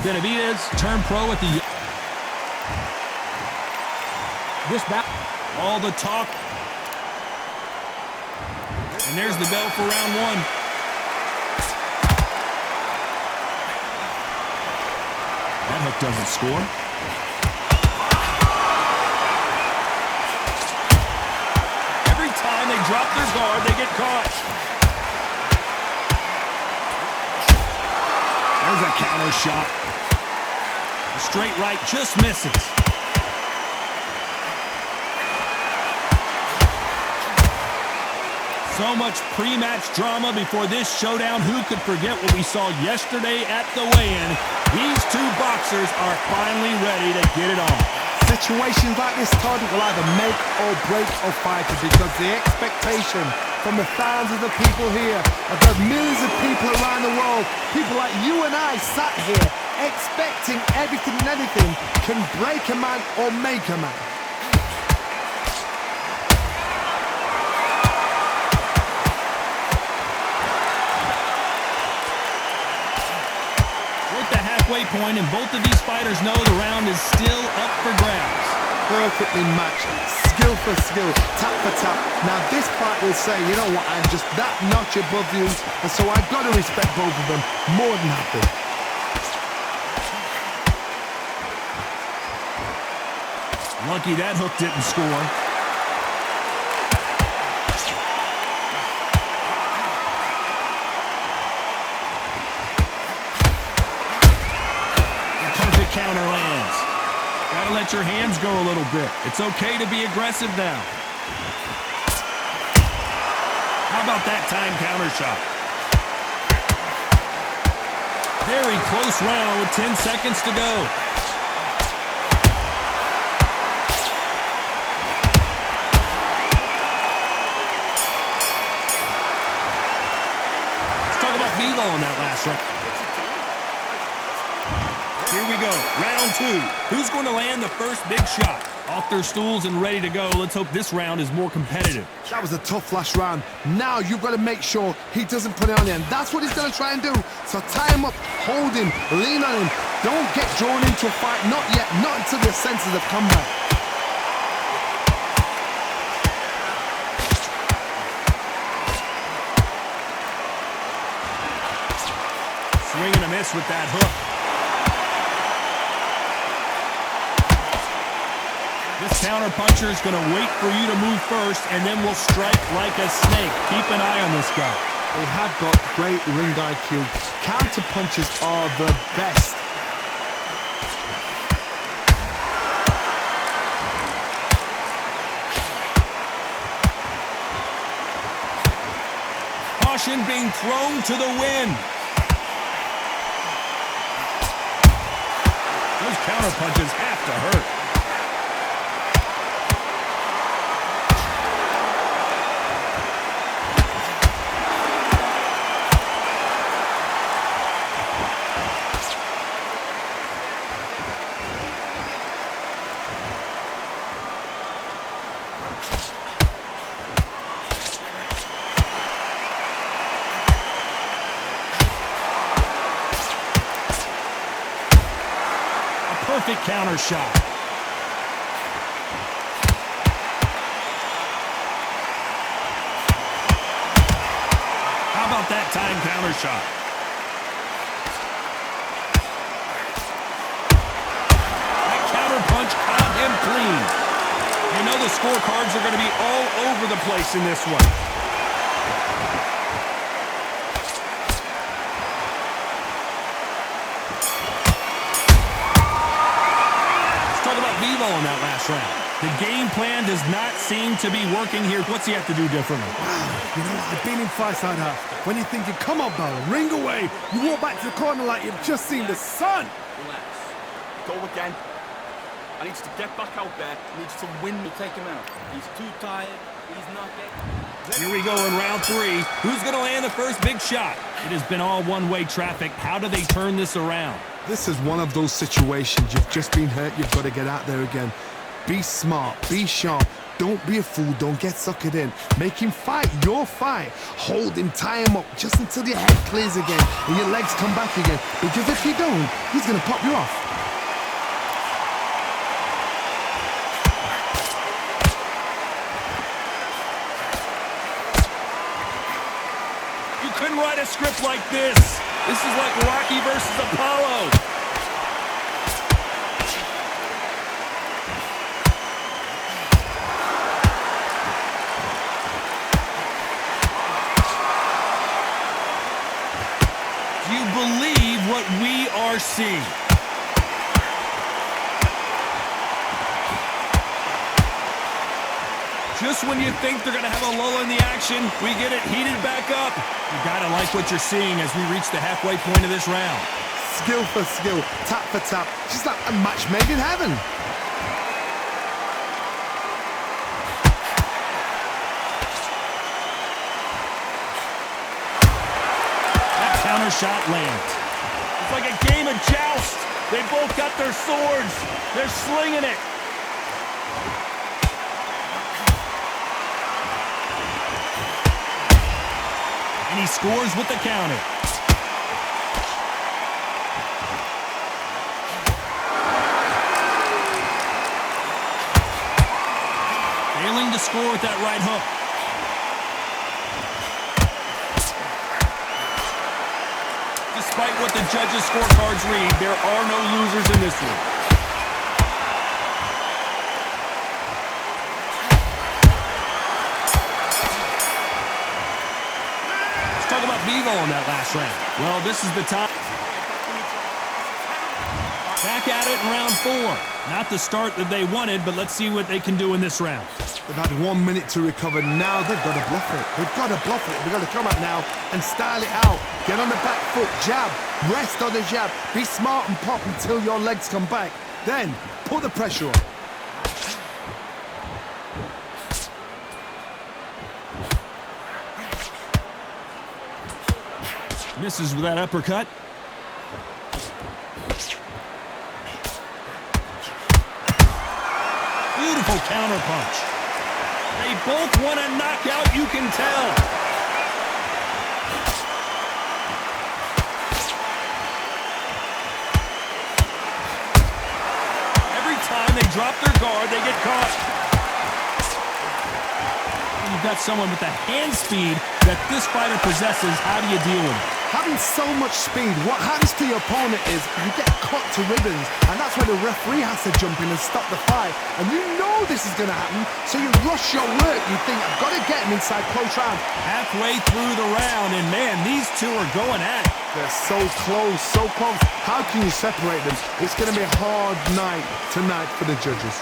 Benavidez turned pro at the... This back. All the talk. And there's the bell for round one. That hook doesn't score. Every time they drop their guard, they get caught. There's a counter shot. The straight right just misses. So much pre-match drama before this showdown. Who could forget what we saw yesterday at the weigh-in? These two boxers are finally ready to get it on. Situations like this, Todd, will either make or break a fighter, because the expectation from the thousands of people here, of the millions of people around the world, people like you and I sat here expecting everything and anything, can break a man or make a man. Point, and both of these fighters know the round is still up for grabs. Perfectly matched, skill for skill, tap for tap. Now this fight will say, you know what, I'm just that notch above you, and so I've got to respect both of them more than happy. Lucky that hook didn't score. Counter lands. Gotta let your hands go a little bit. It's okay to be aggressive now. How about that time counter shot? Very close round with 10 seconds to go. Let's talk about Vivo on that last round. Here we go, round two. Who's going to land the first big shot? Off their stools and ready to go. Let's hope this round is more competitive. That was a tough last round. Now you've got to make sure he doesn't put it on you, and that's what he's going to try and do. So tie him up, hold him, lean on him. Don't get drawn into a fight, not yet, not until your senses have come back. Swing and a miss with that hook. This counter-puncher is going to wait for you to move first, and then will strike like a snake. Keep an eye on this guy. They have got great ring IQ. Counter-punches are the best. Caution being thrown to the wind. Those counter-punches have to hurt. Perfect counter shot. How about that time counter shot? That counter punch caught him clean. You know the scorecards are going to be all over the place in this one. Vivo on that last round. The game plan does not seem to be working here. What's he have to do differently? You know, I've been in fights like that. When you're thinking, come on, Barrow, ring away. You walk back to the corner like you've just seen the sun. Relax. Go again. I need you to get back out there. I need you to win me. Take him out. He's too tired. He's not getting... Here we go in round three. Who's going to land the first big shot? It has been all one-way traffic. How do they turn this around? This is one of those situations. You've just been hurt. You've got to get out there again. Be smart. Be sharp. Don't be a fool. Don't get suckered in. Make him fight your fight. Hold him, tie him up just until your head clears again and your legs come back again. Because if you don't, he's going to pop you off. You couldn't write a script like this. This is like Rocky versus Apollo. Do you believe what we are seeing? Just when you think they're going to have a lull in the action, we get it heated back up. You got to like what you're seeing as we reach the halfway point of this round. Skill for skill, tap for tap, just like a match made in heaven. That counter shot lands. It's like a game of joust. They both got their swords. They're slinging it. And he scores with the counter. Failing to score with that right hook. Despite what the judges' scorecards read, there are no losers in this one. Let's talk about Bevo in that last round. Well, this is the time. Back at it in round 4. Not the start that they wanted, but let's see what they can do in this round. They've had 1 minute to recover. Now they've got to bluff it. They've got to bluff it. They've got to come out now and style it out. Get on the back foot, jab, rest on the jab. Be smart and pop until your legs come back. Then, put the pressure on. Misses with that uppercut. Beautiful counter punch. They both want a knockout, you can tell. Every time they drop their guard, they get caught. You've got someone with the hand speed that this fighter possesses. How do you deal with it? Having so much speed, what happens to your opponent is you get cut to ribbons, and that's where the referee has to jump in and stop the fight. And you know this is going to happen, so you rush your work. You think, I've got to get him inside close round. Halfway through the round, and man, these two are going at it. They're so close, so close. How can you separate them? It's going to be a hard night tonight for the judges.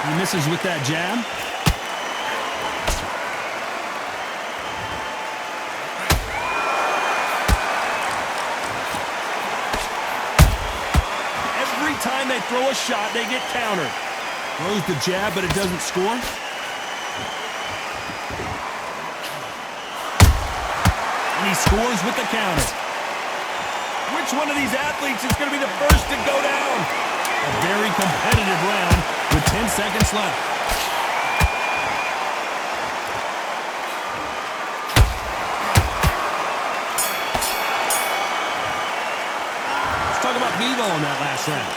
He misses with that jab. Every time they throw a shot, they get countered. Throws the jab, but it doesn't score. And he scores with the counter. Which one of these athletes is going to be the first to go down? A very competitive round with 10 seconds left. Let's talk about Bevo in that last round.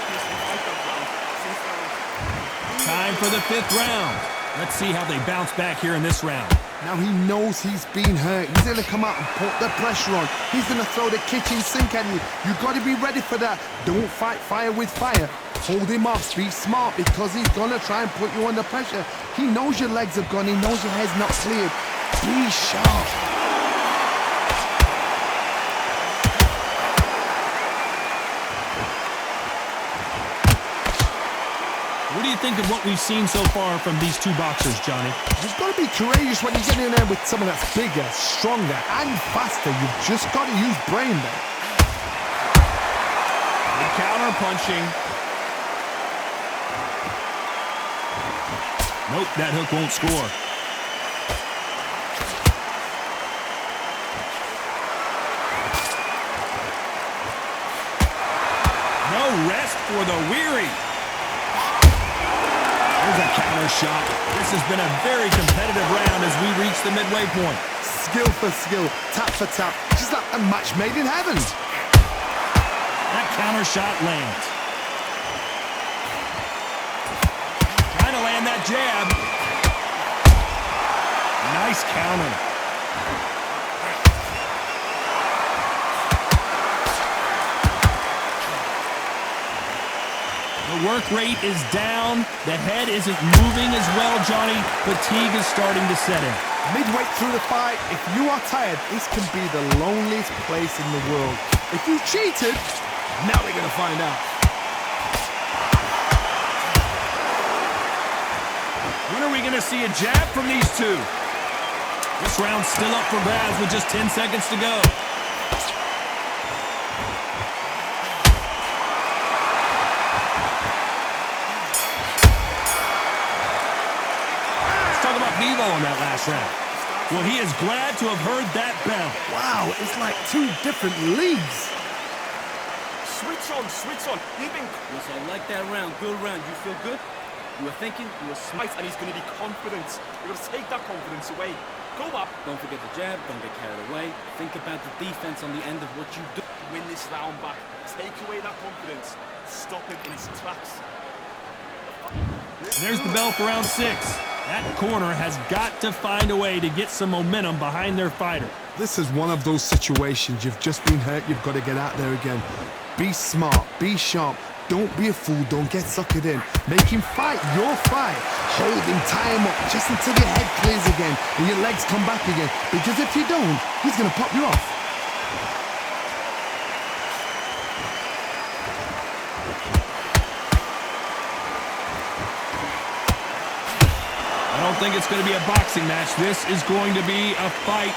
Time for the 5th round. Let's see how they bounce back here in this round. Now he knows he's been hurt. He's going to come out and put the pressure on. He's going to throw the kitchen sink at you. You've got to be ready for that. Don't fight fire with fire. Hold him off. Be smart because he's going to try and put you under pressure. He knows your legs are gone. He knows your head's not cleared. Be sharp. What do you think of what we've seen so far from these two boxers, Johnny? You've got to be courageous when you get in there with someone that's bigger, stronger, and faster. You've just got to use brain there. The counter punching. Nope, that hook won't score. No rest for the weary. There's a counter shot. This has been a very competitive round as we reach the midway point. Skill for skill, tap for tap, just like a match made in heaven. That counter shot lands. Trying to land that jab. Nice counter. The work rate is down. The head isn't moving as well, Johnny. Fatigue is starting to set in. Midway through the fight, if you are tired, this can be the loneliest place in the world. If you cheated, now we're going to find out. When are we going to see a jab from these two? This round's still up for grabs with just 10 seconds to go. On that last round. Well, he is glad to have heard that bell. Wow, it's like two different leagues. Switch on, switch on. You've been... Yes, I like that round. Good round. You feel good? You were thinking? You were smart. And he's going to be confident. You're going to take that confidence away. Go up. Don't forget the jab. Don't get carried away. Think about the defense on the end of what you do. Win this round back. Take away that confidence. Stop him in his tracks. There's the bell for round 6. That corner has got to find a way to get some momentum behind their fighter. This is one of those situations. You've just been hurt. You've got to get out there again. Be smart. Be sharp. Don't be a fool. Don't get suckered in. Make him fight your fight. Hold him, tie him up just until your head clears again and your legs come back again. Because if you don't, he's going to pop you off. I don't think it's going to be a boxing match. This is going to be a fight.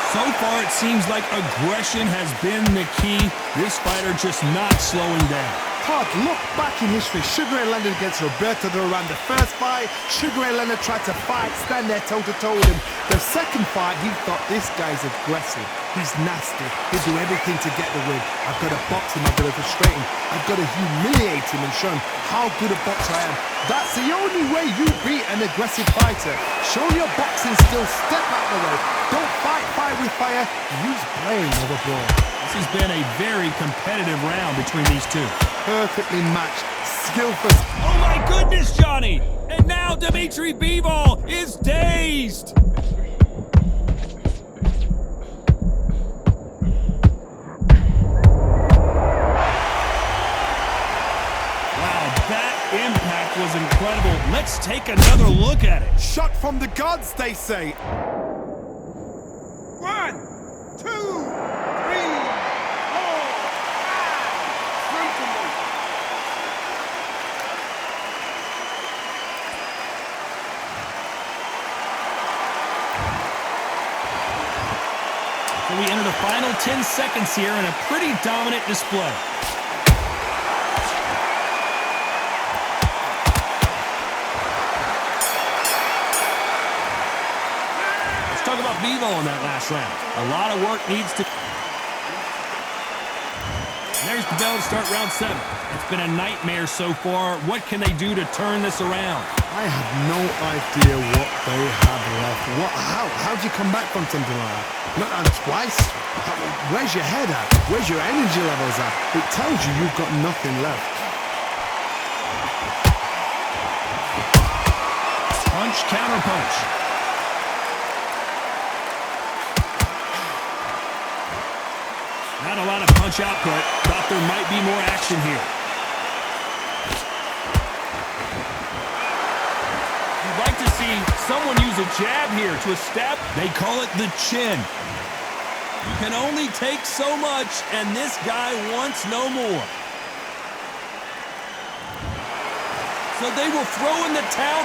So far, it seems like aggression has been the key. This fighter just not slowing down. Todd, look back in history. Sugar Ray Leonard against Roberto Duran. The first fight, Sugar Ray Leonard tried to fight, stand there toe-to-toe with him. The second fight, he thought this guy's aggressive. He's nasty. He'll do everything to get the win. I've got to box him. I've got to frustrate him. I've got to humiliate him and show him how good a boxer I am. That's the only way you beat an aggressive fighter. Show your boxing skills. Step out of the way. Don't fight fire with fire. Use brain over brawn. This has been a very competitive round between these two. Perfectly matched. Skillful. Oh my goodness, Johnny! And now Dimitri Bivol is dazed! Impact was incredible. Let's take another look at it. Shot from the gods, they say. 1, 2, 3, 4, 5. So we enter the final 10 seconds here in a pretty dominant display. Talk about Bivol in that last round. A lot of work needs to... There's the bell to start round 7. It's been a nightmare so far. What can they do to turn this around? I have no idea what they have left. How'd you come back from something like that? Not on twice? Where's your head at? Where's your energy levels at? It tells you you've got nothing left. Punch, counter punch. Not a lot of punch output. Thought there might be more action here. You'd like to see someone use a jab here to establish. They call it the chin. You can only take so much, and this guy wants no more. So they will throw in the towel.